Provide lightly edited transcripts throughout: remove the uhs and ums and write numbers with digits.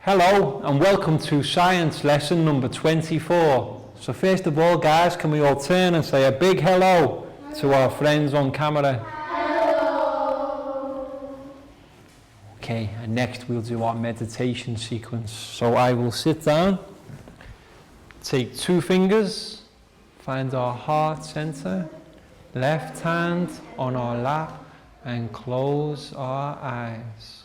Hello and welcome to science lesson number 24. So first of all, guys, can we all turn and say a big hello to our friends on camera? Hello. Okay, and next we'll do our meditation sequence. So I will sit down, take 2 fingers, find our heart center, left hand on our lap, and close our eyes.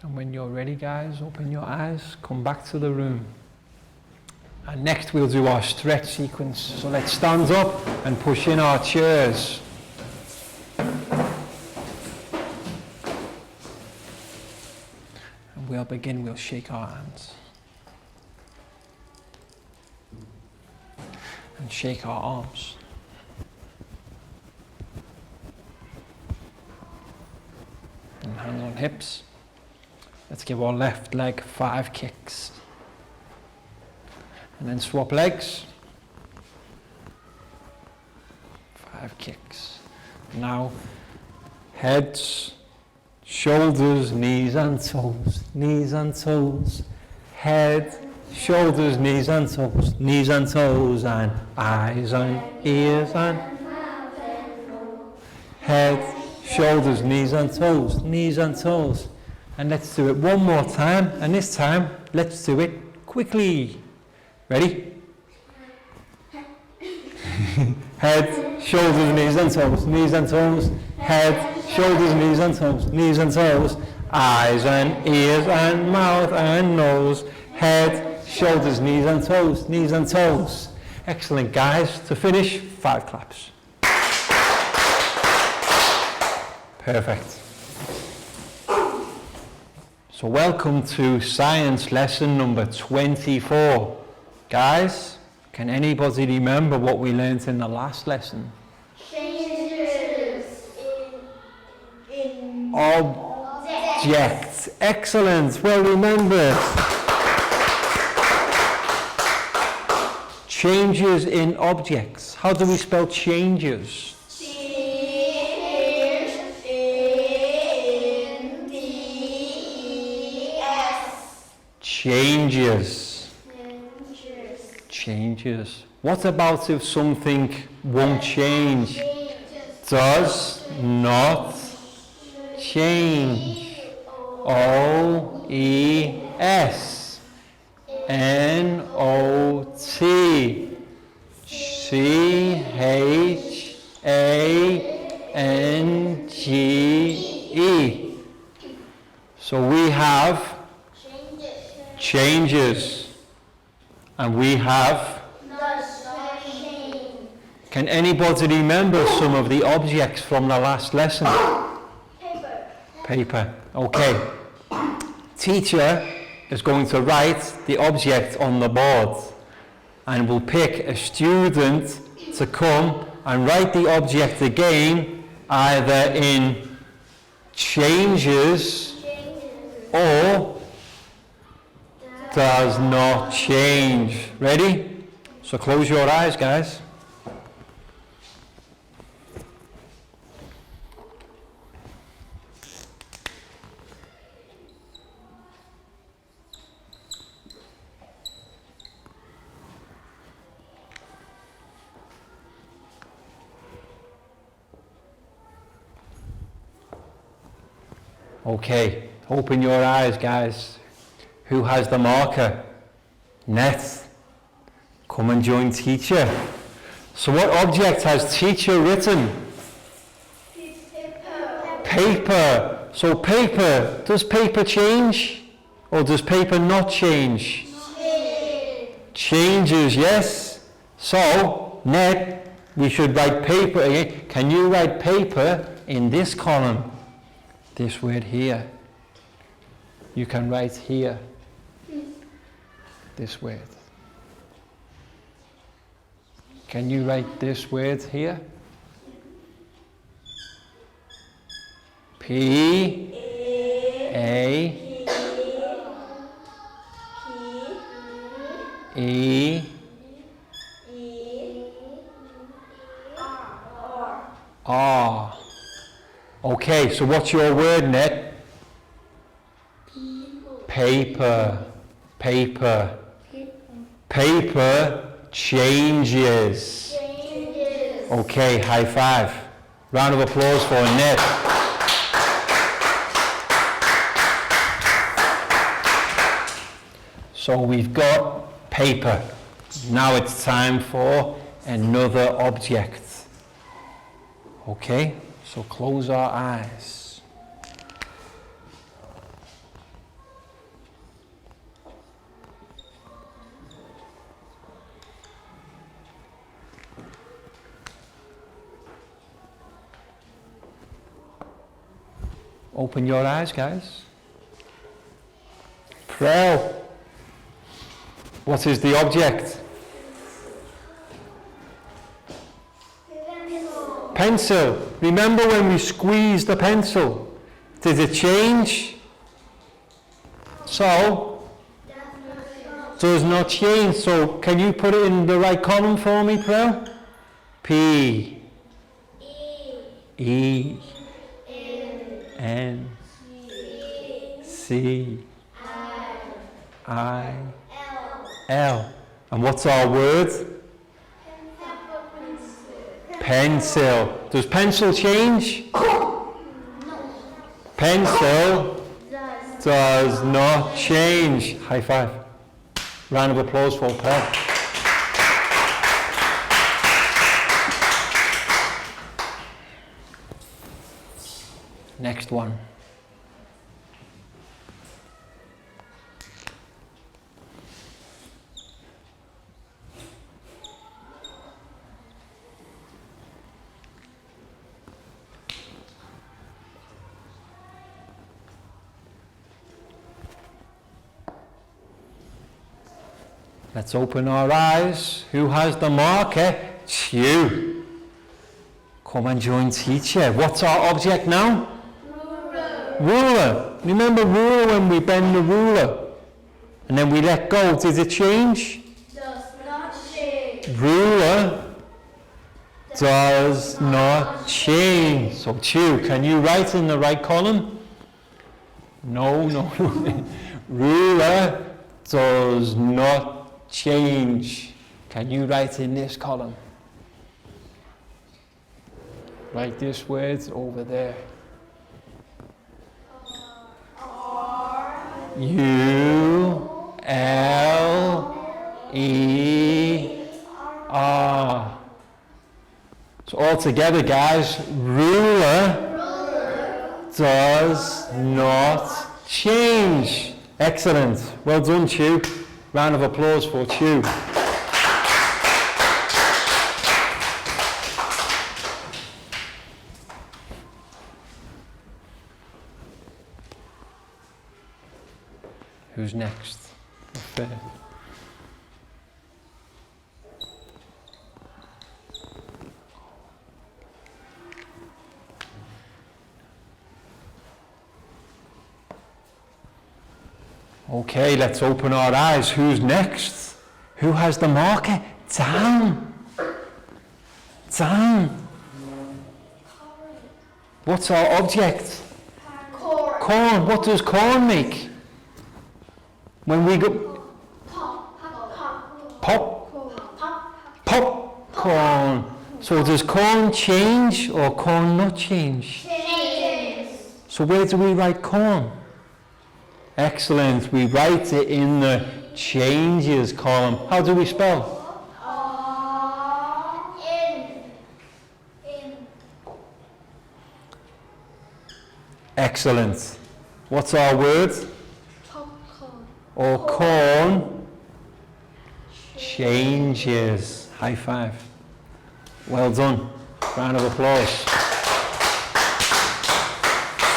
And when you're ready, guys, open your eyes, come back to the room. And next we'll do our stretch sequence. So let's stand up and push in our chairs. And we'll begin, we'll shake our hands. And shake our arms. And hands on hips. Let's give our left leg 5 kicks. And then swap legs. 5 kicks. Now, heads, shoulders, knees and toes, knees and toes. Head, shoulders, knees and toes, knees and toes, and eyes and ears and head, shoulders, knees and toes, knees and toes. And let's do it one more time, and this time, let's do it quickly. Ready? Head, shoulders, knees and toes, knees and toes. Head, shoulders, knees and toes, knees and toes. Eyes and ears and mouth and nose. Head, shoulders, knees and toes, knees and toes. Excellent, guys. To finish, 5 claps. Perfect. So welcome to science lesson number 24. Guys, can anybody remember what we learnt in the last lesson? Changes in Objects. Excellent. Well remembered. Changes in objects. How do we spell changes? Changes. Changes. What about if something won't change? Does not change. O-E-S. N-O-T. C-H-A-N-G-E. So we have changes. And we have, does not change. can anybody remember some of the objects from the last lesson? Paper. Paper. Okay. Teacher is going to write the object on the board, and we'll pick a student to come and write the object again, either in changes or does not change. Ready? So close your eyes, guys. Okay, open your eyes, guys. Who has the marker? Net. Come and join teacher. So what object has teacher written? Paper. Paper. So paper, does paper change? Or does paper not change? Changes, yes. So, Net, we should write paper again. Can you write paper in this column? This word here. You can write here. This word. Can you write this word here? P A E R. Okay, so what's your word, Net? Paper. Paper. Paper changes. Okay, high five. Round of applause for Net. So we've got paper. Now it's time for another object. Okay, so close our eyes. Open your eyes, guys. Pro. What is the object? Pencil. Remember when we squeezed the pencil? Did it change? So, does not change. So, can you put it in the right column for me, Pro? P E N C I L. And what's our word? Pencil. Does pencil change? Pencil does not change. High five. Round of applause for Paul. Next one. Let's open our eyes. Who has the marker? It's you. Come and join teacher. What's our object now? Ruler. Remember ruler when we bend the ruler? And then we let go. Did it change? Does not change. Ruler does not change. So two. Can you write in the right column? No. Ruler does not change. Can you write in this column? Write this word over there. U L E R. So all together, guys, ruler does not change. Excellent. Well done, Chew. Round of applause for Chew. Who's next? Fair. Okay, let's open our eyes. Who's next? Who has the marker? Down. Down. What's our object? Corn. Corn. What does corn make? When we go... Pop. Popcorn. So does corn change or corn not change? Changes. So where do we write corn? Excellent. We write it in the changes column. How do we spell? In. Excellent. What's our word? Popcorn. Or corn changes. High five. Well done. Round of applause.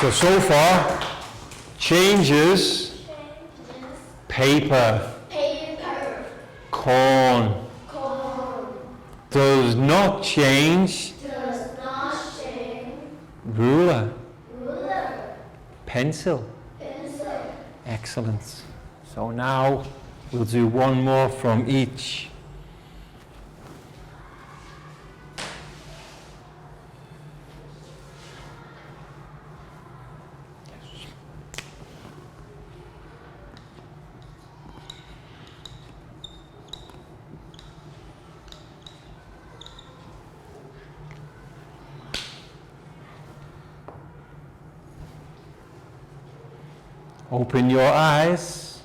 So far, changes, paper, Paper. corn. Corn. Does not change, Does not change. ruler, Ruler. pencil. Pencil. Excellent. So now we'll do one more from each. Open your eyes.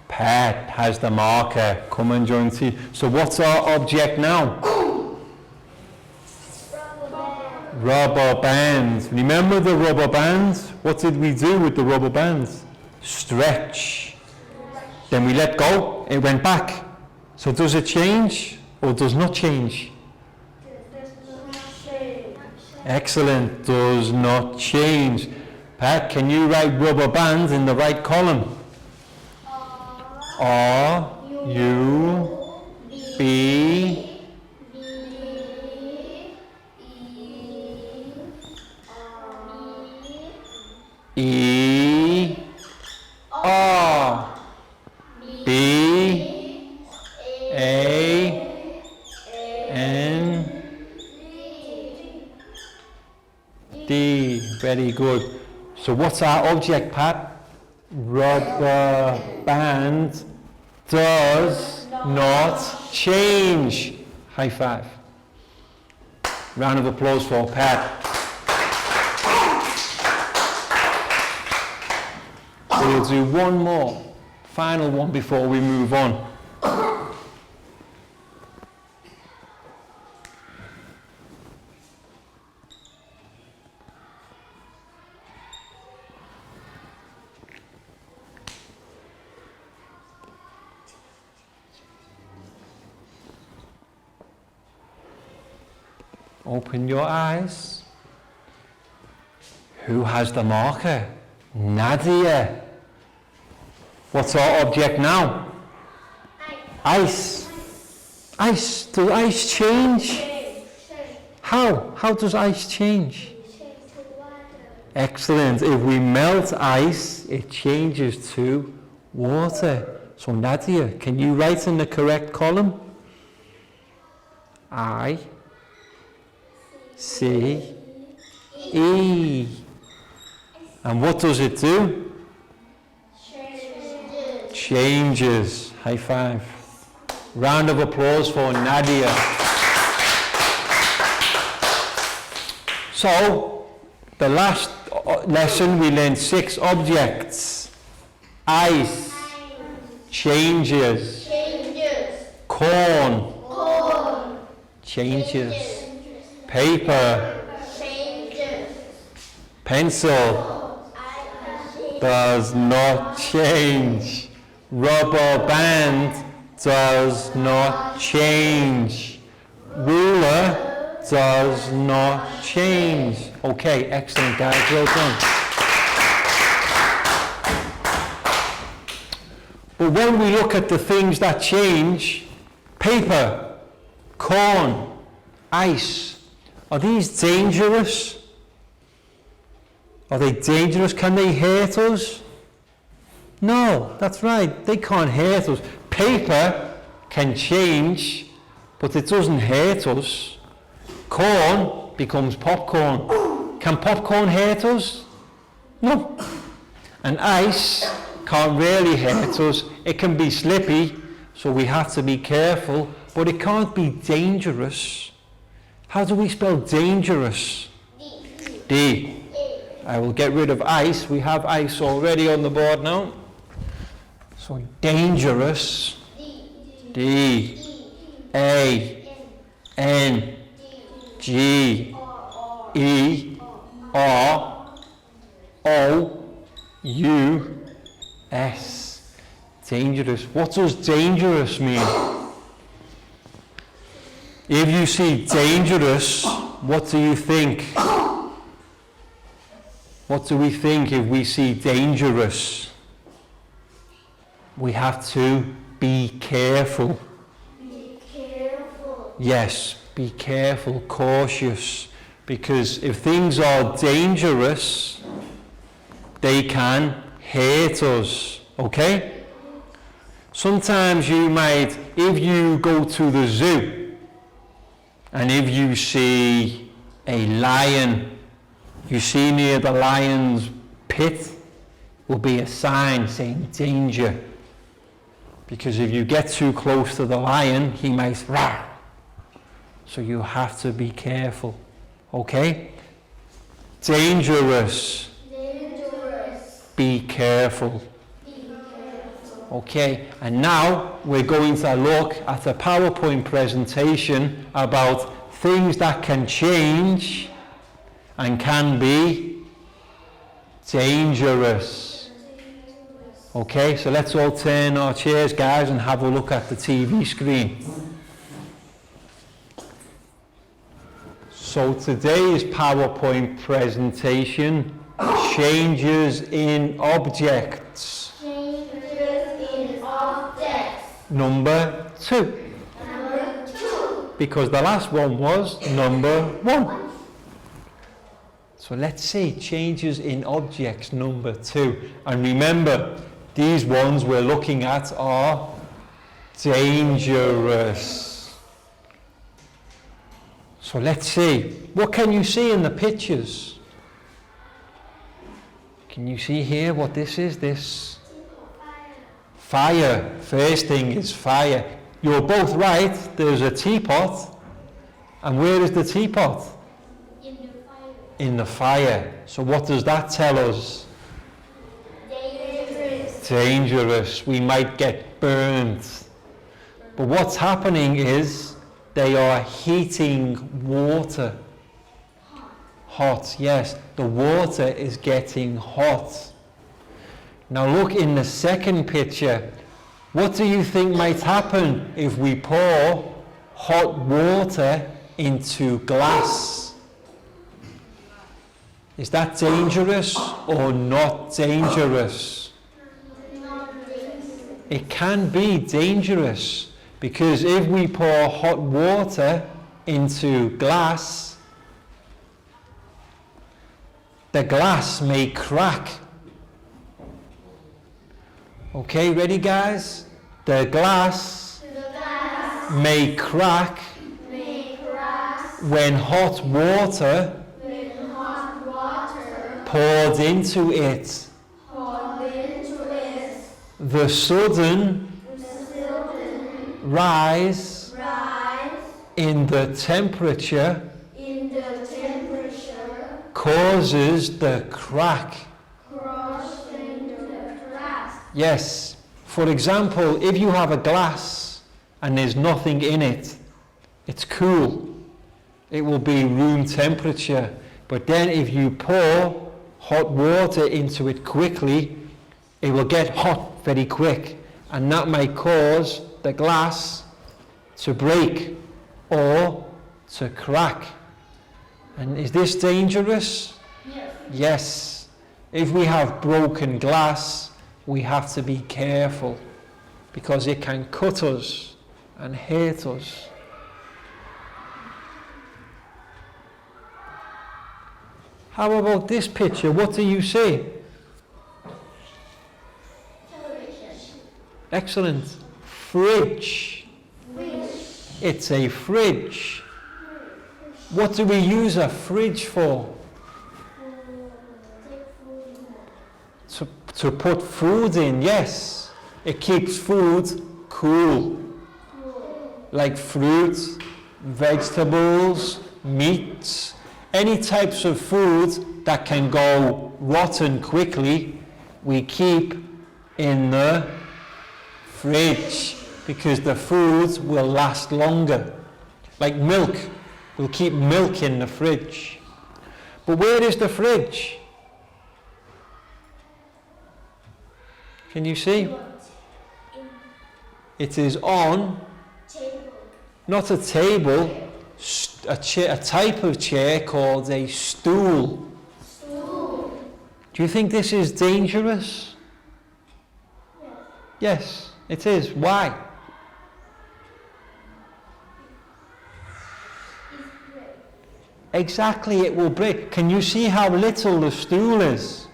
Pat has the marker. Come and join the team. So what's our object now? Rubber bands. Remember the rubber bands? What did we do with the rubber bands? Stretch. Then we let go. It went back. So does it change or does not change? Does not change. Excellent. Does not change. Pat, can you write rubber bands in the right column? R, U, B, E, R, B, A, N, D. Very good. So what's our object, Pat? Rubber band does not change. High five. Round of applause for Pat. We'll do one more, final one before we move on. Open your eyes. Who has the marker? Nadia. What's our object now? Ice. Ice. Does ice change? How? How does ice change? Excellent. If we melt ice, it changes to water. So Nadia, can you write in the correct column? I, C, E. And what does it do? Changes. High five. Round of applause for Nadia. So, the last lesson we learned 6 objects. Ice. Changes. Corn. Changes. Paper. Pencil. does not change. Rubber band does not change. Ruler does not change. Okay, excellent guys, well done. But when we look at the things that change, paper, corn, ice, are these dangerous? Are they dangerous? Can they hurt us? No, that's right, they can't hurt us. Paper can change, but it doesn't hurt us. Corn becomes popcorn. Can popcorn hurt us? No. And ice can't really hurt us. It can be slippy, so we have to be careful, but it can't be dangerous. How do we spell dangerous? D. I will get rid of ice. We have ice already on the board now. So dangerous. D. A. N. G. E. R. O. U. S. Dangerous. What does dangerous mean? If you see dangerous, what do you think? What do we think if we see dangerous? We have to be careful. Be careful. Yes, be careful, cautious. Because if things are dangerous, they can hurt us. Okay? Sometimes you might, if you go to the zoo, and if you see a lion, you see near the lion's pit, will be a sign saying danger. Because if you get too close to the lion, he might roar. So you have to be careful. Okay? Dangerous. Dangerous. Be careful. Be careful. Okay, and now we're going to look at a PowerPoint presentation about things that can change and can be dangerous. Okay, so let's all turn our chairs, guys, and have a look at the TV screen. So today's PowerPoint presentation, changes in objects. Changes in objects. Number 2. Number 2. Because the last one was number 1. So let's see, changes in objects number 2. And remember, these ones we're looking at are dangerous. So let's see, what can you see in the pictures? Can you see here what this is? This fire. First thing is fire. You're both right, there's a teapot. And where is the teapot? In the fire. In the fire. So what does that tell us? Dangerous. Dangerous. We might get burned. But what's happening is they are heating water. Hot, yes. The water is getting hot. Now look in the second picture. What do you think might happen if we pour hot water into glass? Is that dangerous or not dangerous? It can be dangerous because if we pour hot water into glass, the glass may crack. Okay, ready guys? The glass may crack when hot water poured into it. The sudden rise in the temperature causes the crack. Yes. For example, if you have a glass and there's nothing in it, it's cool. It will be room temperature. But then if you pour hot water into it quickly, it will get hot very quick, and that might cause the glass to break or to crack. And is this dangerous? Yes. Yes. If we have broken glass, we have to be careful because it can cut us and hurt us. How about this picture? What do you see? Television. Excellent. Fridge. Fridge. It's a fridge. What do we use a fridge for? Take food in. To put food in, yes. It keeps food cool. Like fruit, vegetables, meats, any types of food that can go rotten quickly, we keep in the fridge because the food will last longer. Like milk, we'll keep milk in the fridge. But where is the fridge? Can you see? It is on, Table. not a table, a type of chair called a stool. Stool. Do you think this is dangerous? Yes. Yes, it is. Why? It's break. Exactly, it will break. Can you see how little the stool is?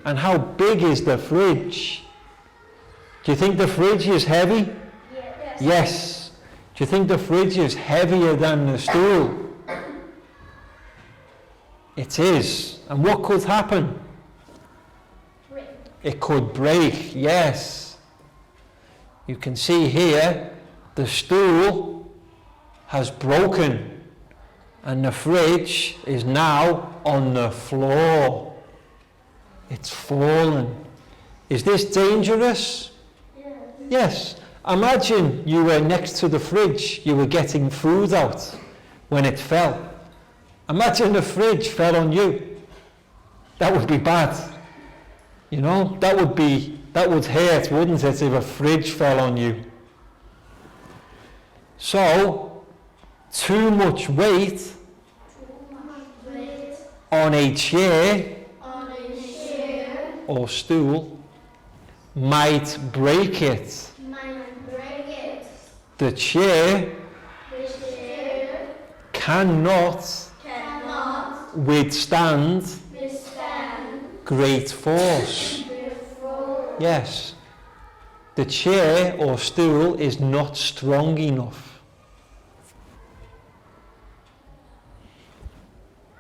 And how big is the fridge? Do you think the fridge is heavy? Yes. Yes. Do you think the fridge is heavier than the stool? It is. And what could happen? Break. It could break, yes. You can see here, the stool has broken and the fridge is now on the floor. It's fallen. Is this dangerous? Yes. Yes. Imagine you were next to the fridge, you were getting food out when it fell. Imagine the fridge fell on you. That would be bad. You know, that would hurt, wouldn't it, if a fridge fell on you? So, too much weight Too much weight on a chair on a chair or stool might break it. might break it. The chair The chair cannot cannot withstand withstand great force. the floor. Yes, the chair or stool is not strong enough.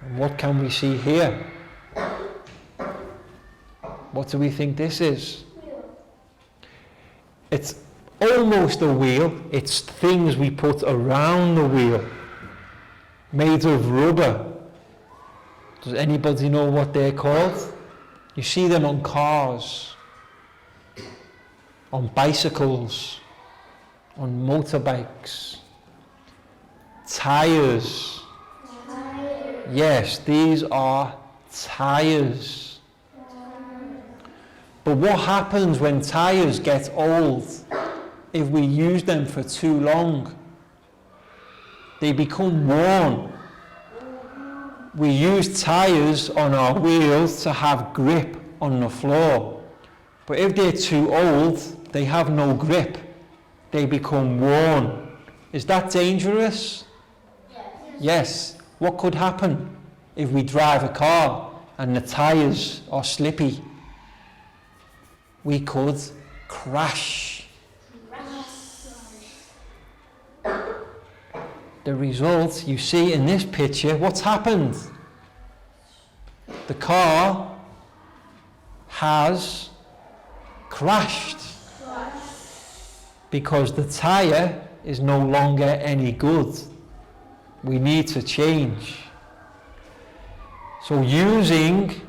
And what can we see here? What do we think this is? It's almost a wheel. It's things we put around the wheel, made of rubber. Does anybody know what they're called? You see them on cars, on bicycles, on motorbikes. Tyres. Tire. Yes, these are tyres. But what happens when tyres get old? If we use them for too long, they become worn. We use tyres on our wheels to have grip on the floor. But if they're too old, they have no grip. They become worn. Is that dangerous? Yes. Yes. What could happen if we drive a car and the tyres are slippy? We could crash. The result you see in this picture, what's happened? The car has crashed because the tyre is no longer any good. We need to change. So using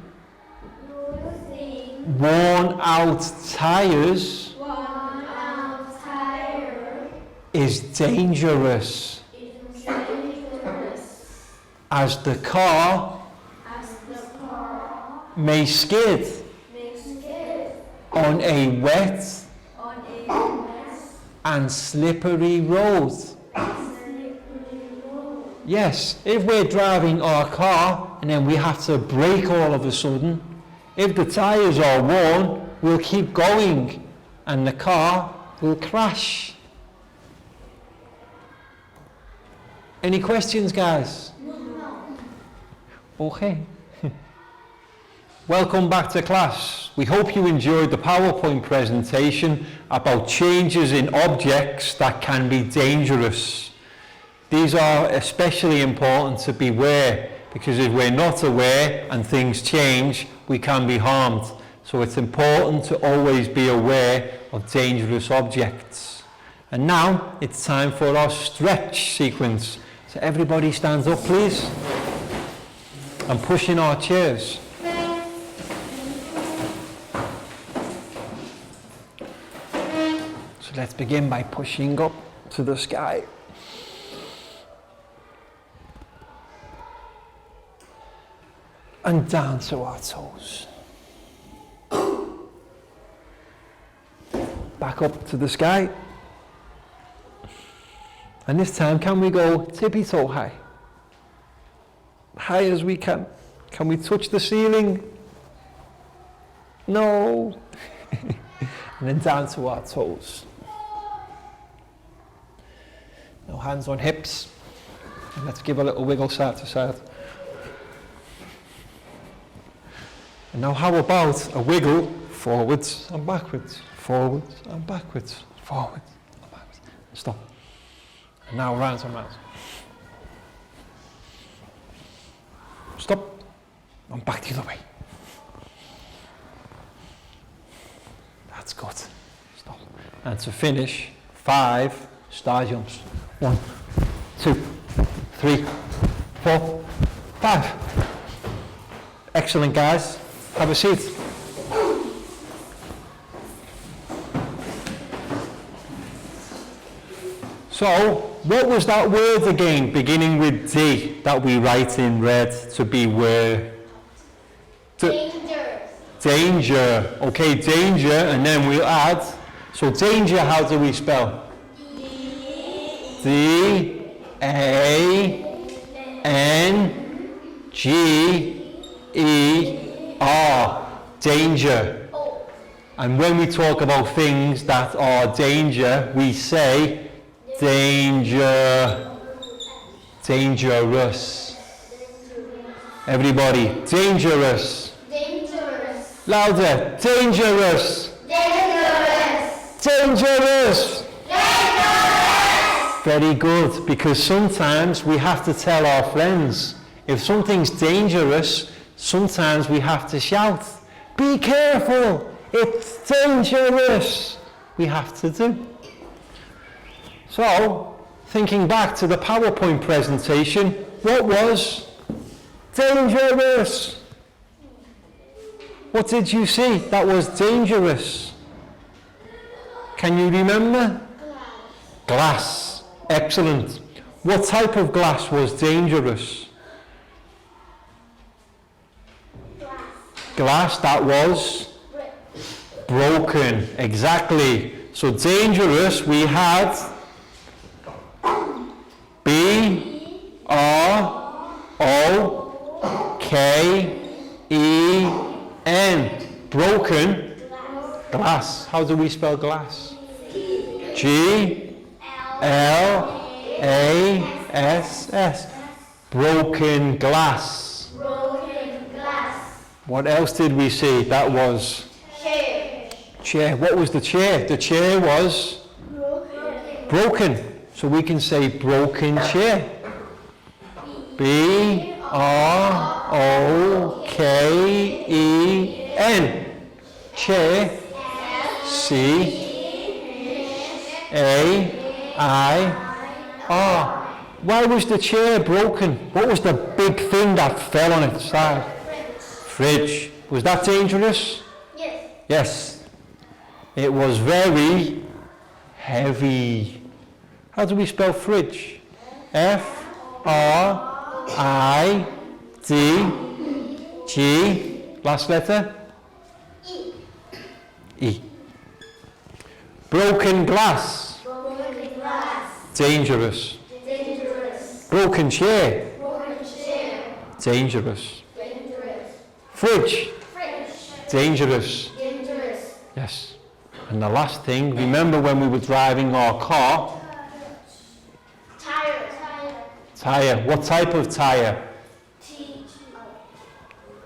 worn out tyres Worn out tire is dangerous is dangerous as the car as the car may skid on a wet and slippery road. Yes, if we're driving our car and then we have to brake all of a sudden, if the tyres are worn, we'll keep going and the car will crash. Any questions, guys? Okay. Welcome back to class. We hope you enjoyed the PowerPoint presentation about changes in objects that can be dangerous. These are especially important to be aware, because if we're not aware and things change, we can be harmed. So it's important to always be aware of dangerous objects. And now it's time for our stretch sequence. So everybody stands up, please. And push in our chairs. So let's begin by pushing up to the sky. And down to our toes. Back up to the sky. And this time, can we go tippy-toe high? High as we can. Can we touch the ceiling? No. And then down to our toes. No hands on hips. And let's give a little wiggle side to side. And now how about a wiggle forwards and backwards, forwards and backwards, forwards and backwards. Stop. And now round and round. Stop. And back the other way. That's good. Stop. And to finish, 5 star jumps. 1, 2, 3, 4, 5. Excellent, guys. Have a seat. So, what was that word again, beginning with D, that we write in red to beware? Danger. Danger. Okay, danger, and then we'll add. So danger, how do we spell? D-A-N-G-E-R. Danger. And when we talk about things that are danger, we say danger. Dangerous. Everybody, dangerous. Dangerous. Louder. Dangerous. Dangerous. Dangerous. Very good, because sometimes we have to tell our friends. If something's dangerous, sometimes we have to shout, be careful, it's dangerous. We have to do. So, thinking back to the PowerPoint presentation, what was dangerous? What did you see that was dangerous? Can you remember? Glass. Excellent. What type of glass was dangerous? Glass that was broken. Exactly. So dangerous, we had B-R-O-K-E-N. Broken glass. How do we spell glass? G-L-A-S-S. Broken glass. Broken glass. What else did we see? That was Chair. chair. What was the chair? The chair was broken. So we can say broken chair. B-R-O-K-E-N. Chair. C-A-I-R. Why was the chair broken? What was the big thing that fell on its side? Fridge. Was that dangerous? Yes. Yes. It was very heavy. How do we spell fridge? F-R-I-D-G-E. Last letter? E. E. Broken glass. Broken glass. Dangerous. Dangerous. Broken chair. Broken chair. Dangerous. Dangerous. Fridge. Fridge. Dangerous. Dangerous. Yes. And the last thing, remember when we were driving our car? Tire. Tyre. What type of tyre?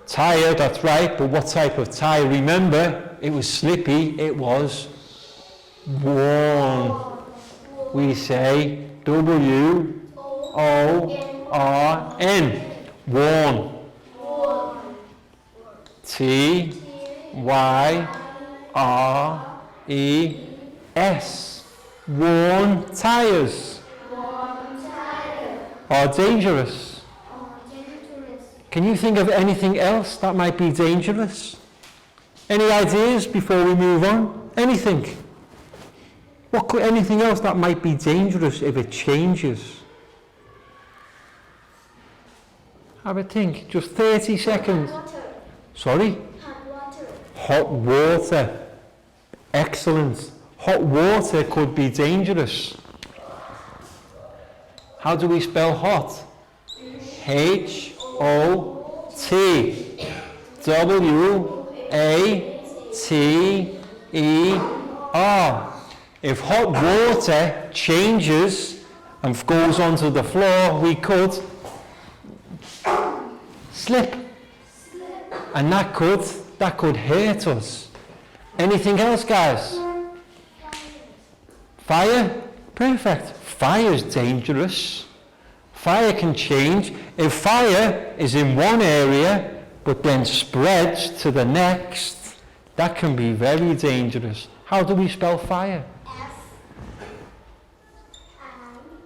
Tyre, that's right, but what type of tyre? Remember, it was slippy, it was worn. We say W-O-R-N. Worn. T-Y-R-E-S. Worn tyres are dangerous. Can you think of anything else that might be dangerous? Any ideas before we move on? Anything? What could anything else that might be dangerous if it changes? Have a think. Just 30 seconds. Sorry? Hot water. Excellent. Hot water could be dangerous. How do we spell hot? H-O-T. W-A-T-E-R. If hot water changes and goes onto the floor, we could slip. And that could hurt us. Anything else, guys? Fire? Perfect. Fire is dangerous. Fire can change. If fire is in one area but then spreads to the next, that can be very dangerous. How do we spell fire?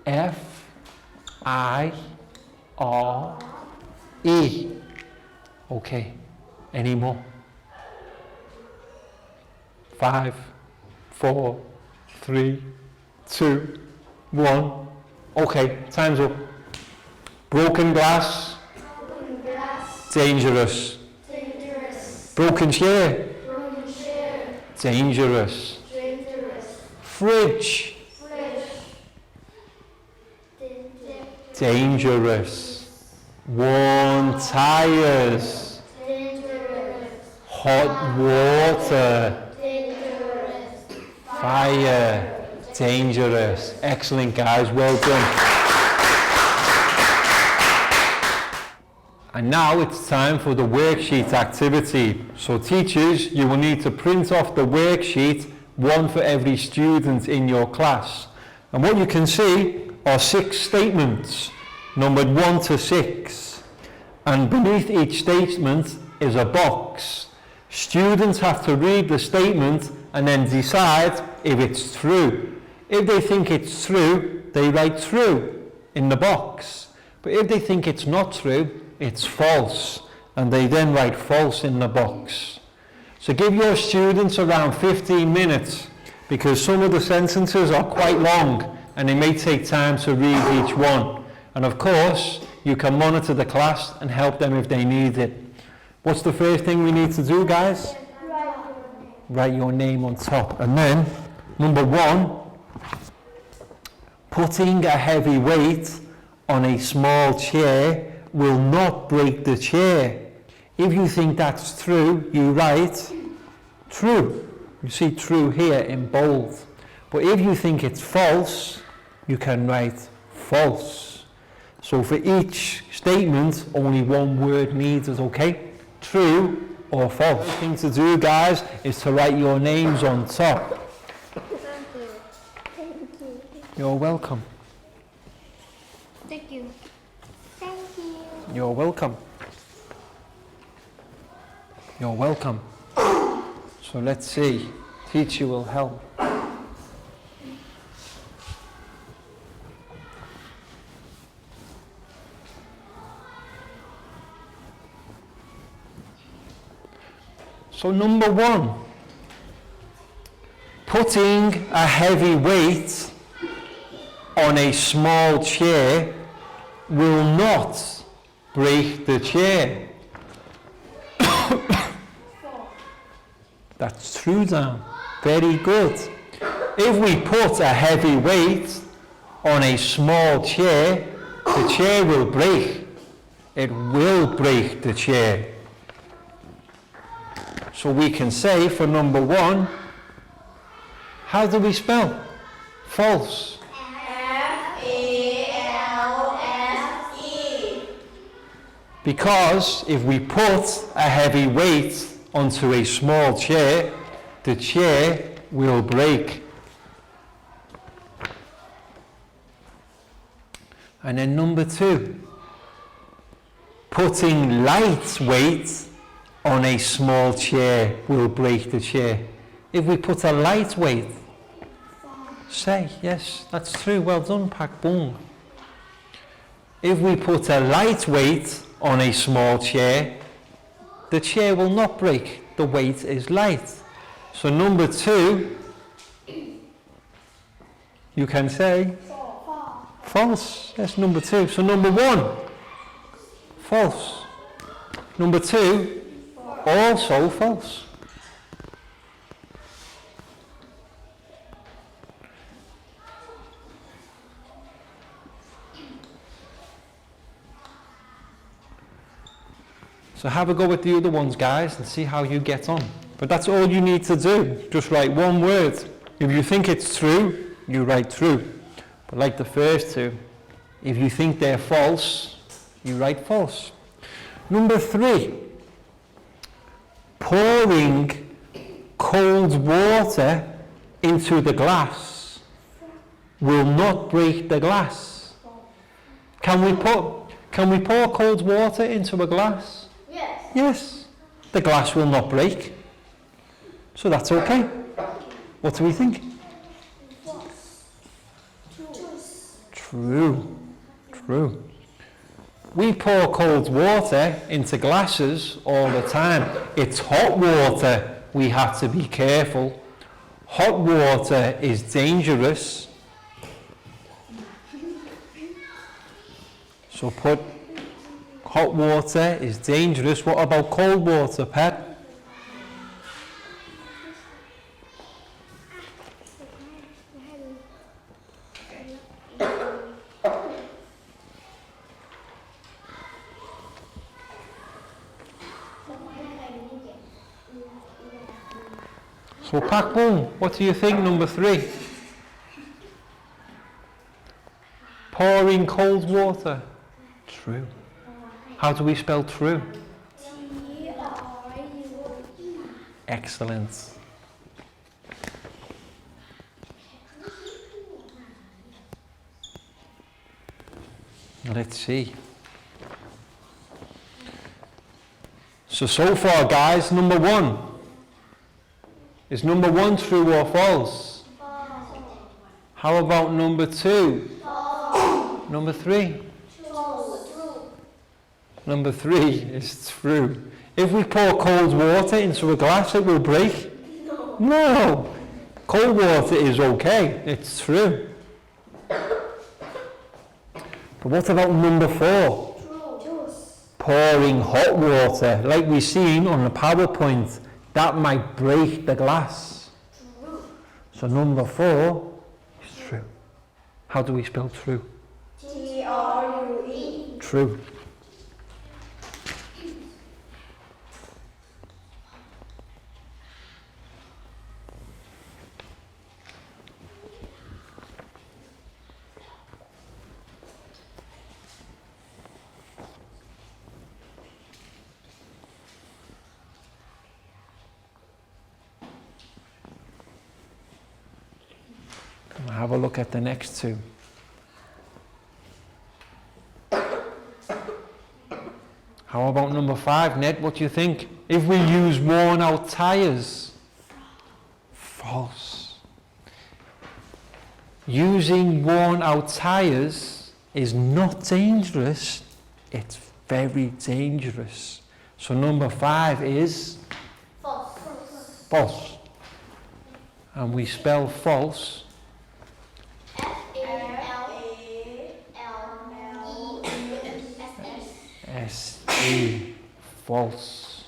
F-I-R-E. Okay. Any more? 5, 4, 3, 2, 1. Okay, time's up. Broken glass. Broken glass. Dangerous. Dangerous. Broken chair. Broken chair. Dangerous. Dangerous. Fridge. Fridge. Dangerous. Worn tires. Dangerous. Hot water. Dangerous. Fire. Dangerous. Excellent, guys. Well done. And now it's time for the worksheet activity. So teachers, you will need to print off the worksheet, one for every student in your class. And what you can see are 6 statements, numbered 1 to 6. And beneath each statement is a box. Students have to read the statement and then decide if it's true. If they think it's true, they write true in the box. But if they think it's not true, it's false, and they then write false in the box. So give your students around 15 minutes, because some of the sentences are quite long and they may take time to read each one. And of course, you can monitor the class and help them if they need it. What's the first thing we need to do, guys? Write your name on top. And then, number 1, putting a heavy weight on a small chair will not break the chair. If you think that's true, you write true. You see true here in bold. But if you think it's false, you can write false. So for each statement, only one word needed, okay? True or false. The thing to do, guys, is to write your names on top. Thank you. You're welcome. Thank you. Thank you. You're welcome. You're welcome. So let's see. Teacher will help. So number 1, putting a heavy weight on a small chair will not break the chair. That's true, Dan. Very good. If we put a heavy weight on a small chair, the chair will break. It will break the chair. So we can say for number 1, how do we spell false? F-A-L-S-E. Because if we put a heavy weight onto a small chair, the chair will break. And then number 2, putting light weight on a small chair will break the chair. If we put a light weight, say, yes, that's true, well done, Pak Bung. If we put a light weight on a small chair, the chair will not break, the weight is light. So number 2, you can say false. That's number 2. So number 1, false. Number 2, also false. So have a go with the other ones, guys, and see how you get on. But that's all you need to do. Just write one word. If you think it's true, you write true. But like the first 2, if you think they're false, you write false. Number 3, pouring cold water into the glass will not break the glass. Can we pour cold water into a glass? Yes. Yes. The glass will not break. So that's okay. What do we think? True. True. We pour cold water into glasses all the time. It's hot water. We have to be careful. Hot water is dangerous. So put hot water is dangerous. What about cold water, Pat? So Pak Bung, what do you think, number 3? Pouring cold water. True. How do we spell true? T-R-U-E. Excellent. Let's see. So far, guys, number 1. Is number 1 true or false? False. How about number 2? False. Number 3? False. Number 3 is true. If we pour cold water into a glass, it will break? No. No. Cold water is okay. It's true. But what about number 4? True. Pouring hot water, like we've seen on the PowerPoint, that might break the glass. True. So number 4 is true. How do we spell true? T-R-U-E. True. Have a look at the next 2. How about number 5, Ned? What do you think? If we use worn out tyres? False. Using worn out tyres is not dangerous. It's very dangerous. So number 5 is False. false. And we spell false F-A-L-L-E-S-S. S-E, false.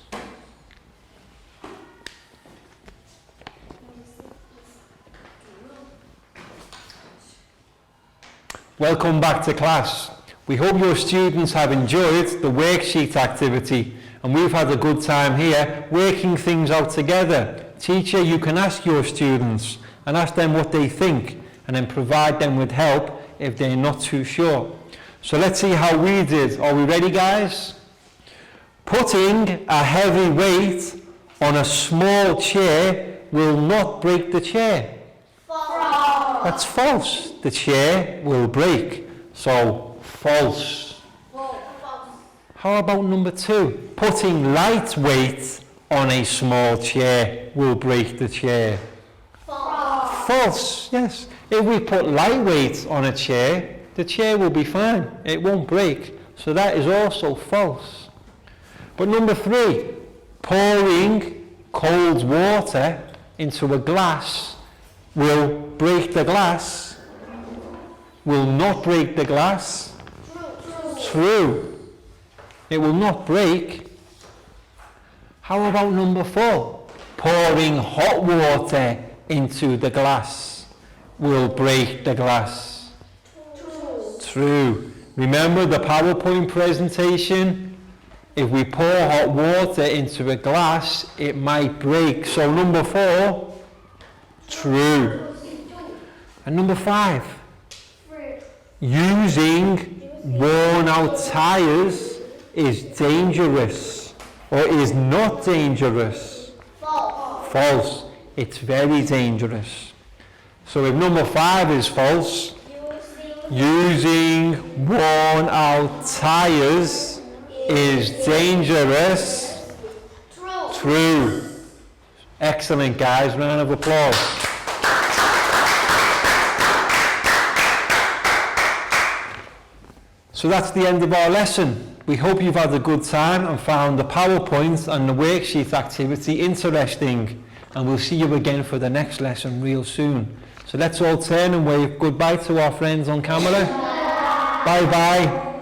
Welcome back to class. We hope your students have enjoyed the worksheet activity and we've had a good time here working things out together. Teacher, you can ask your students and ask them what they think and then provide them with help if they're not too sure. So let's see how we did. Are we ready, guys? Putting a heavy weight on a small chair will not break the chair. False. That's false. The chair will break. So, false. False. How about number 2? Putting light weight on a small chair will break the chair. False. False, yes. If we put light weight on a chair, the chair will be fine. It won't break. So that is also false. But number 3, pouring cold water into a glass will break the glass, will not break the glass. True. It will not break. How about number 4? Pouring hot water into the glass will break the glass. True. Remember the PowerPoint presentation? If we pour hot water into a glass, it might break. So number 4, true. And number 5, using worn out tires is dangerous or is not dangerous. False. False. It's very dangerous. So if number 5 is false, using worn out tires is dangerous. True. Excellent, guys. Round of applause. So that's the end of our lesson. We hope you've had a good time and found the PowerPoint and the worksheet activity interesting. And we'll see you again for the next lesson real soon. So let's all turn and wave goodbye to our friends on camera. Bye bye.